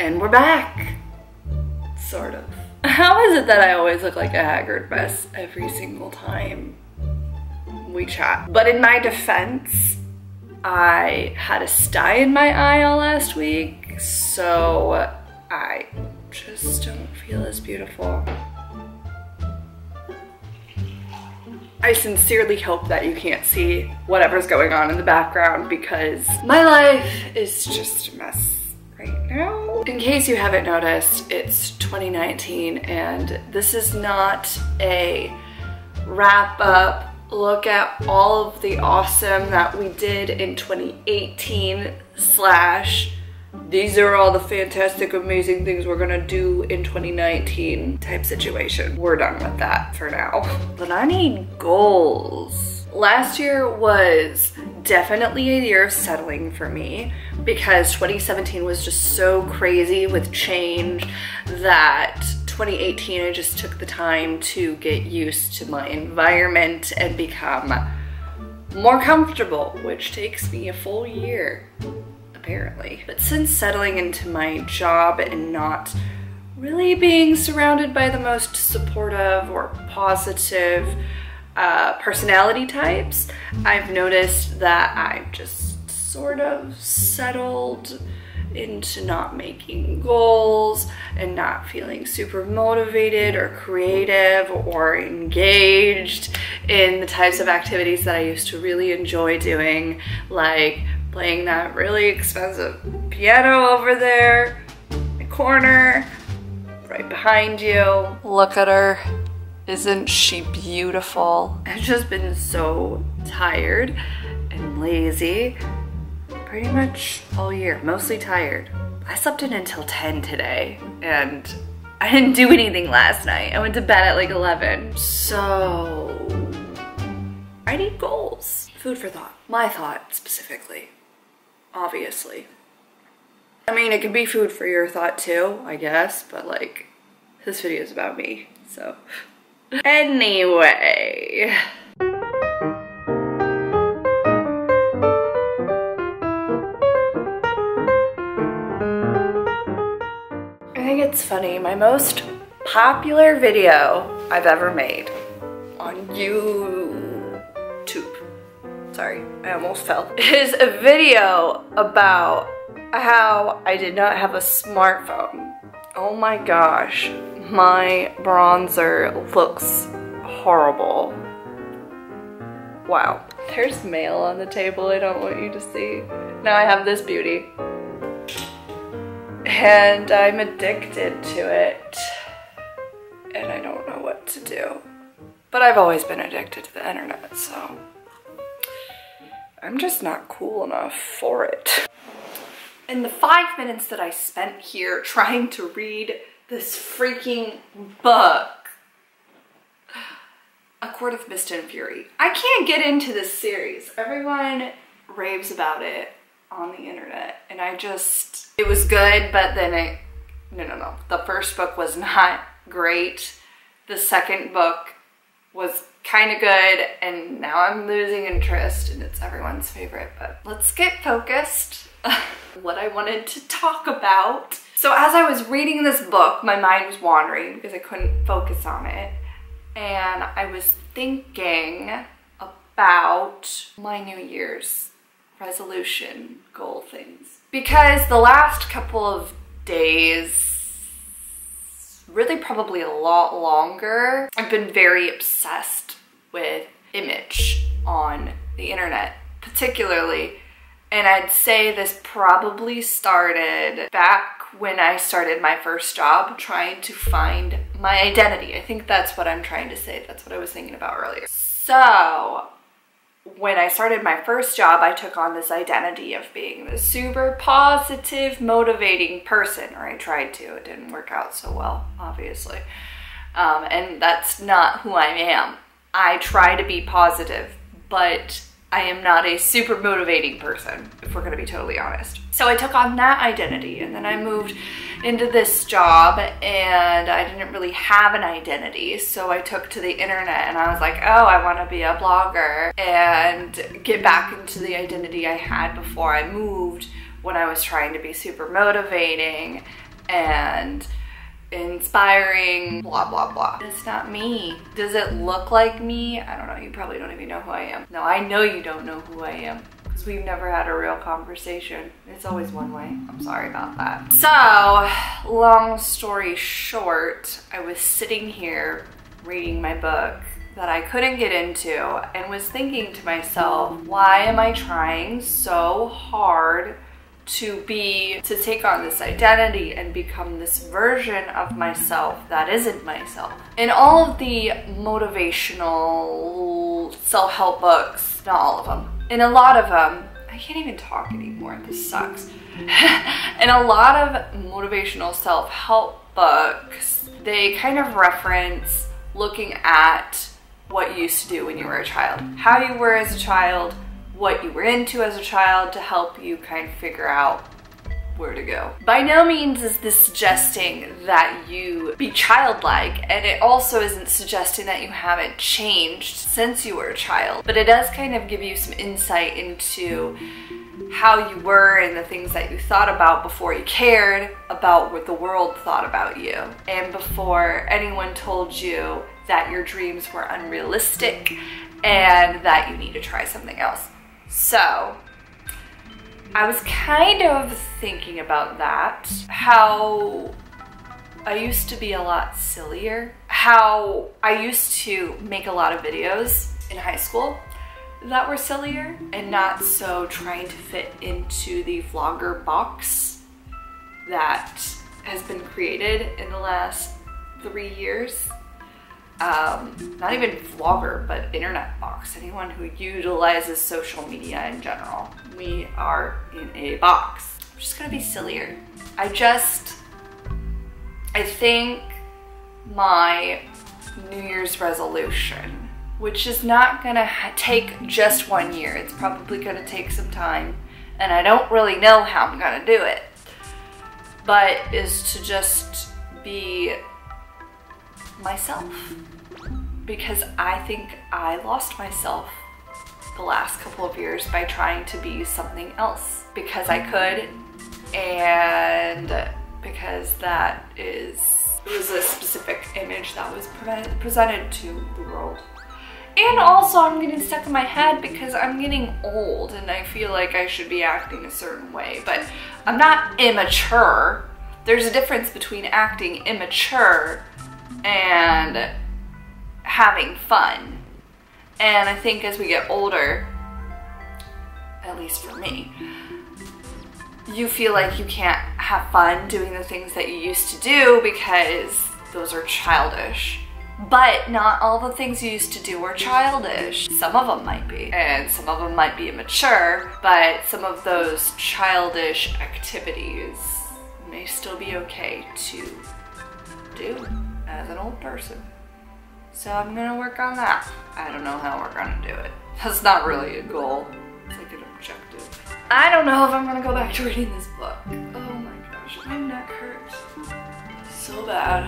And we're back. Sort of. How is it that I always look like a haggard mess every single time we chat? But in my defense, I had a sty in my eye all last week, so I just don't feel as beautiful. I sincerely hope that you can't see whatever's going on in the background because my life is just a mess right now. In case you haven't noticed, it's 2019 and this is not a wrap up look at all of the awesome that we did in 2018 / these are all the fantastic, amazing things we're gonna do in 2019 type situation. We're done with that for now. But I need goals. Last year was definitely a year of settling for me because 2017 was just so crazy with change that 2018 I just took the time to get used to my environment and become more comfortable, which takes me a full year. Apparently. But since settling into my job and not really being surrounded by the most supportive or positive personality types, I've noticed that I've just sort of settled into not making goals and not feeling super motivated or creative or engaged in the types of activities that I used to really enjoy doing, like playing that really expensive piano over there in the corner, right behind you. Look at her. Isn't she beautiful? I've just been so tired and lazy pretty much all year, mostly tired. I slept in until 10 today and I didn't do anything last night. I went to bed at like 11. So I need goals. Food for thought. My thought specifically. Obviously. I mean, it could be food for your thought too, I guess, but like, this video is about me, so. Anyway. I think it's funny, my most popular video I've ever made on YouTube. Sorry, I almost fell. Is a video about how I did not have a smartphone. Oh my gosh, my bronzer looks horrible. Wow. There's mail on the table I don't want you to see. Now I have this beauty. And I'm addicted to it. And I don't know what to do. But I've always been addicted to the internet, so I'm just not cool enough for it. In the 5 minutes that I spent here trying to read this freaking book, A Court of Mist and Fury, I can't get into this series. Everyone raves about it on the internet and it was good, but then no. The first book was not great. The second book was kind of good, and now I'm losing interest and it's everyone's favorite, but let's get focused. What I wanted to talk about. So as I was reading this book, my mind was wandering because I couldn't focus on it, and I was thinking about my New Year's resolution goal things, because the last couple of days, really probably a lot longer, I've been very obsessed with image on the internet particularly, and I'd say this probably started back when I started my first job, trying to find my identity. I think that's what I'm trying to say. That's what I was thinking about earlier. So when I started my first job, I took on this identity of being this super positive, motivating person, or I tried to. It didn't work out so well, obviously. And that's not who I am. I try to be positive, but I am not a super motivating person, if we're gonna be totally honest. So I took on that identity, and then I moved into this job and I didn't really have an identity. So I took to the internet and I was like, oh, I wanna be a blogger and get back into the identity I had before I moved, when I was trying to be super motivating and inspiring, blah, blah, blah. It's not me. Does it look like me? I don't know. You probably don't even know who I am. No, I know you don't know who I am because we've never had a real conversation. It's always one way. I'm sorry about that. So, long story short, I was sitting here reading my book that I couldn't get into and was thinking to myself, why am I trying so hard to take on this identity and become this version of myself that isn't myself? In all of the motivational self-help books, not all of them, in a lot of them, I can't even talk anymore, this sucks. In a lot of motivational self-help books, they kind of reference looking at what you used to do when you were a child, how you were as a child, what you were into as a child, to help you kind of figure out where to go. By no means is this suggesting that you be childlike, and it also isn't suggesting that you haven't changed since you were a child, but it does kind of give you some insight into how you were and the things that you thought about before you cared about what the world thought about you, and before anyone told you that your dreams were unrealistic and that you need to try something else. So I was kind of thinking about that, how I used to be a lot sillier, how I used to make a lot of videos in high school that were sillier and not so trying to fit into the vlogger box that has been created in the last 3 years. Not even vlogger, but internet box. Anyone who utilizes social media in general. We are in a box. I'm just gonna be sillier. I think my New Year's resolution, which is not gonna take just 1 year, it's probably gonna take some time, and I don't really know how I'm gonna do it, but is to just be myself. Because I think I lost myself the last couple of years by trying to be something else because I could, and because it was a specific image that was presented to the world. And also I'm getting stuck in my head because I'm getting old and I feel like I should be acting a certain way, but I'm not immature. There's a difference between acting immature and having fun. And I think as we get older, at least for me, you feel like you can't have fun doing the things that you used to do because those are childish. But not all the things you used to do are childish. Some of them might be, and some of them might be immature, but some of those childish activities may still be okay to do as an old person. So I'm gonna work on that. I don't know how we're gonna do it. That's not really a goal. It's like an objective. I don't know if I'm gonna go back to reading this book. Oh my gosh, my neck hurts so bad.